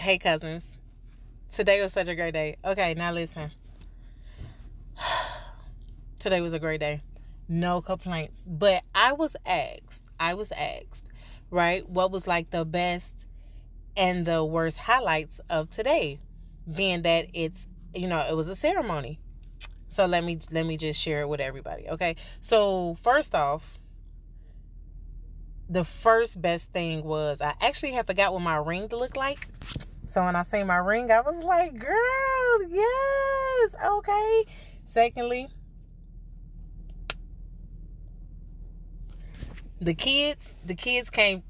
Hey, cousins. Today was such a great day. Okay, now listen. Today was a great day. No complaints. But I was asked, right, what was like the best and the worst highlights of today, being that it was a ceremony. So let me just share it with everybody. Okay. So first off, the first best thing was I actually had forgot what my ring looked like. So when I seen my ring, I was like, girl, yes, okay. Secondly, the kids came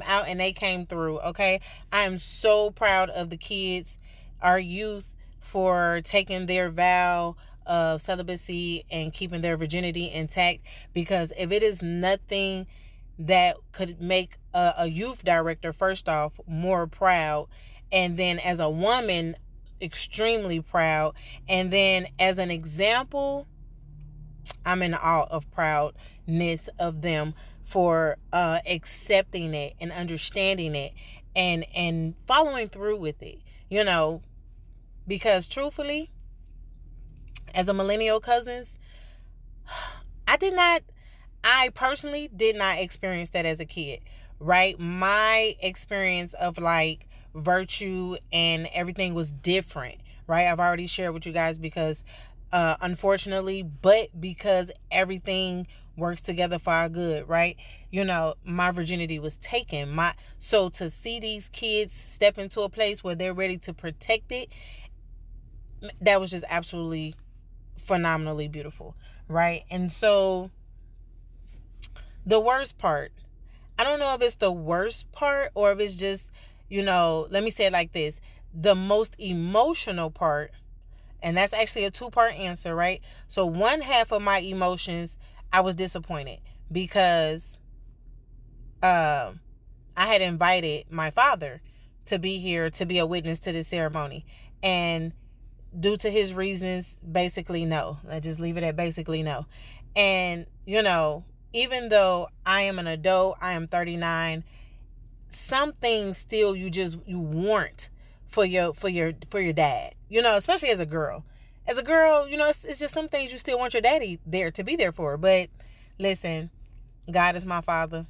out and they came through, okay? I am so proud of the kids, our youth, for taking their vow of celibacy and keeping their virginity intact, because if it is nothing that could make a youth director, first off, more proud, and then as a woman, extremely proud, and then as an example, I'm in awe of proudness of them for accepting it and understanding it and following through with it. Because truthfully, as a millennial cousins, I did not I personally did not experience that as a kid, right? My experience of like virtue and everything was different, right? I've already shared with you guys because unfortunately, but because everything works together for our good, right? My virginity was taken. So to see these kids step into a place where they're ready to protect it, that was just absolutely phenomenally beautiful, right? And so the worst part, I don't know if it's the worst part or if it's just, let me say it like this. The most emotional part, and that's actually a two-part answer, right? So one half of my emotions, I was disappointed because I had invited my father to be here to be a witness to this ceremony. And due to his reasons, basically no. I just leave it at basically no. And, even though I am an adult, I am 39, some things still you want for your dad, especially as a girl. As a girl, it's just some things you still want your daddy there to be there for. But listen, God is my father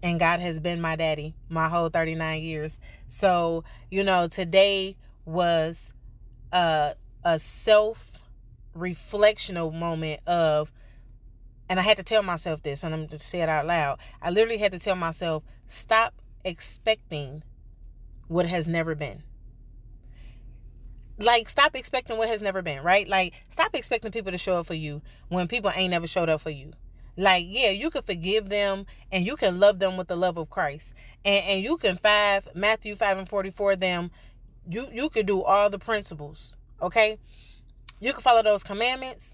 and God has been my daddy my whole 39 years. So, today was a self reflectional moment of, and I had to tell myself this, and I'm going to say it out loud. I literally had to tell myself, stop expecting what has never been. Like, stop expecting what has never been, right? Like, stop expecting people to show up for you when people ain't never showed up for you. Like, yeah, you can forgive them and you can love them with the love of Christ. And you can Matthew 5:44 them. You could do all the principles, okay? You can follow those commandments.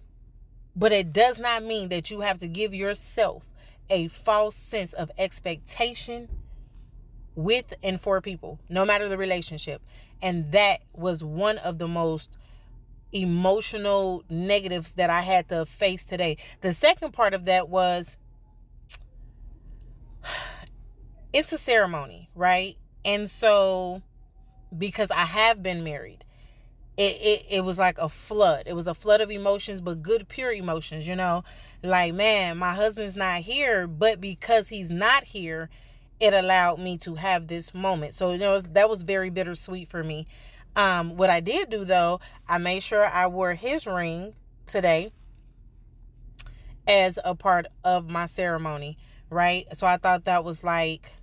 But it does not mean that you have to give yourself a false sense of expectation with and for people, no matter the relationship. And that was one of the most emotional negatives that I had to face today. The second part of that was, it's a ceremony, right? And so, because I have been married, it was like a flood. It was a flood of emotions, but good, pure emotions, like, man, my husband's not here, but because he's not here, it allowed me to have this moment. So, that was very bittersweet for me. What I did do though, I made sure I wore his ring today as a part of my ceremony, right? So I thought that was like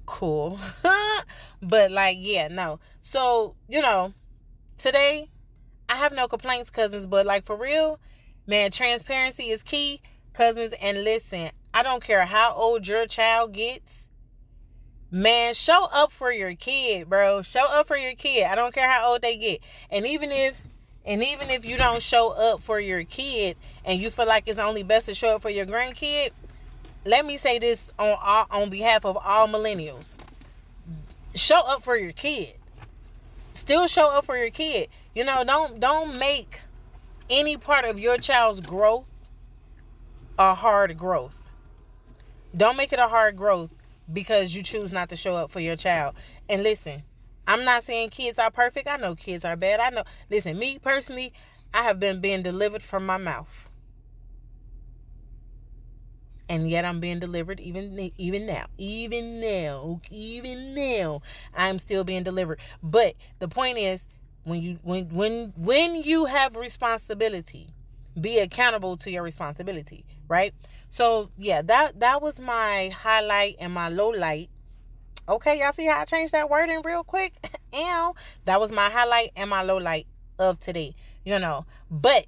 cool. But like, yeah, no. So, today, I have no complaints, cousins, but like, for real, man, transparency is key, cousins. And listen, I don't care how old your child gets, man, show up for your kid, bro. Show up for your kid. I don't care how old they get. And even if you don't show up for your kid and you feel like it's only best to show up for your grandkid, let me say this on behalf of all millennials. Show up for your kid. Still show up for your kid. Don't make any part of your child's growth a hard growth. Don't make it a hard growth. because you choose not to show up for your child. And listen, I'm not saying kids are perfect. I know kids are bad. I know. Listen, me personally, I have been being delivered from my mouth. And yet I'm being delivered even now. I'm still being delivered. But the point is, when you have responsibility, be accountable to your responsibility, right? So yeah, that was my highlight and my low light. Okay, y'all see how I changed that wording real quick? Ow. That was my highlight and my low light of today. But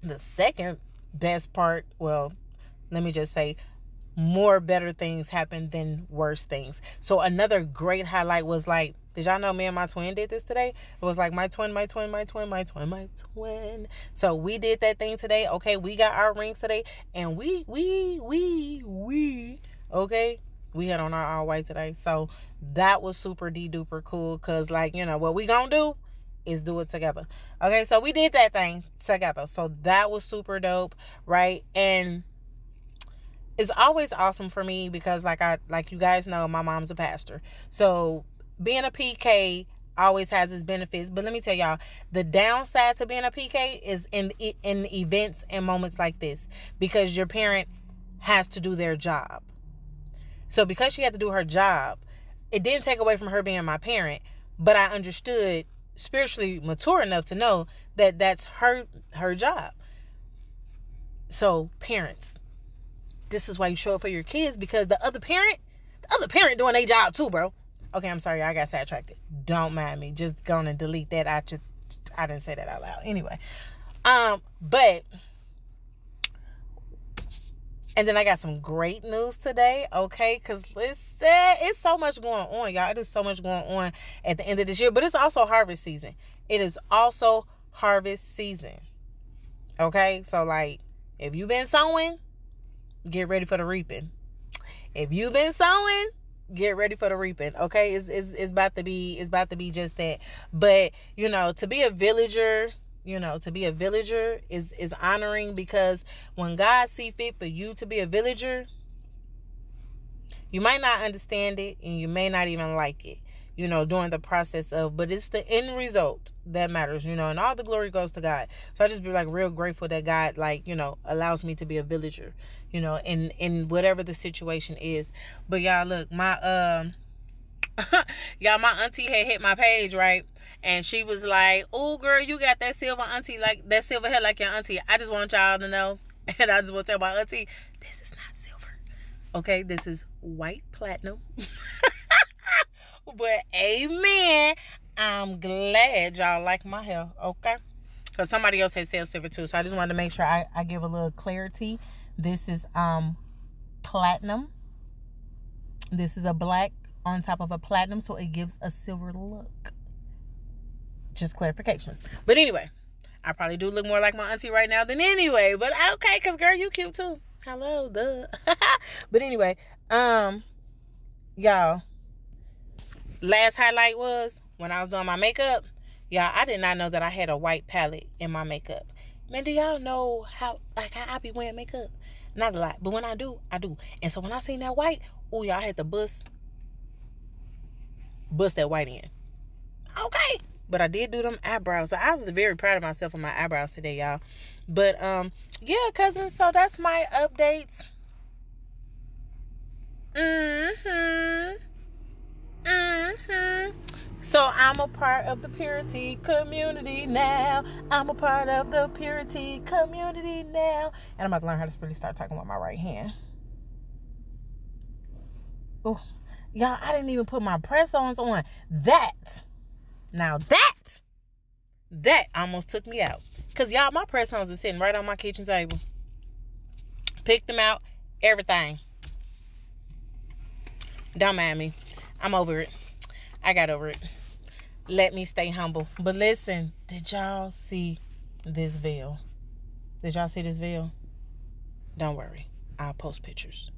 the second best part, well, let me just say, more better things happen than worse things. So another great highlight was like, did y'all know me and my twin did this today? It was like my twin. So we did that thing today. Okay, we got our rings today, and we okay, we had on our all white today. So that was super duper cool, because like, what we gonna do is do it together. Okay, so we did that thing together. So that was super dope, right? And it's always awesome for me because like you guys know, my mom's a pastor. So being a PK always has its benefits. But let me tell y'all, the downside to being a PK is in events and moments like this, because your parent has to do their job. So because she had to do her job, it didn't take away from her being my parent, but I understood, spiritually mature enough to know that that's her job. So parents, this is why you show up for your kids, because the other parent doing their job too, bro. Okay, I'm sorry, I got sidetracked. Don't mind me. Just go and delete that. I didn't say that out loud. Anyway, but and then I got some great news today. Okay, because it's so much going on, y'all. It is so much going on at the end of this year, but it's also harvest season. It is also harvest season. Okay, so like, if you've been sowing, get ready for the reaping. If you've been sowing, get ready for the reaping. Okay, it's about to be just that. But to be a villager, is honoring, because when God see fit for you to be a villager, you might not understand it and you may not even like it, during the process of, but it's the end result that matters, and all the glory goes to God. So I just be like real grateful that God, like, allows me to be a villager, in whatever the situation is. But y'all, look, my y'all, my auntie had hit my page, right? And she was like, "Oh, girl, you got that silver auntie, like that silver hair like your auntie." I just want y'all to know, and I just want to tell my auntie, this is not silver. Okay, this is white platinum. But amen, I'm glad y'all like my hair, okay? Because somebody else had said silver too, so I just wanted to make sure I give a little clarity. This is platinum. This is a black on top of a platinum, so it gives a silver look. Just clarification. But anyway, I probably do look more like my auntie right now than anyway. But okay, because girl, you cute too. Hello, duh. But anyway, y'all, last highlight was when I was doing my makeup. Y'all, I did not know that I had a white palette in my makeup. Man, do y'all know how I be wearing makeup? Not a lot, but when I do, I do. And so when I seen that white, oh, y'all, I had to bust that white in. Okay. But I did do them eyebrows. So I was very proud of myself on my eyebrows today, y'all. But yeah, cousins, so that's my updates. So I'm a part of the purity community now. I'm a part of the purity community now. And I'm about to learn how to really start talking with my right hand. Oh, y'all, I didn't even put my press-ons on. Now that almost took me out. Because, y'all, my press-ons are sitting right on my kitchen table. Picked them out, everything. Don't mind me. I'm over it. I got over it. Let me stay humble. But listen, did y'all see this veil? Did y'all see this veil? Don't worry. I'll post pictures.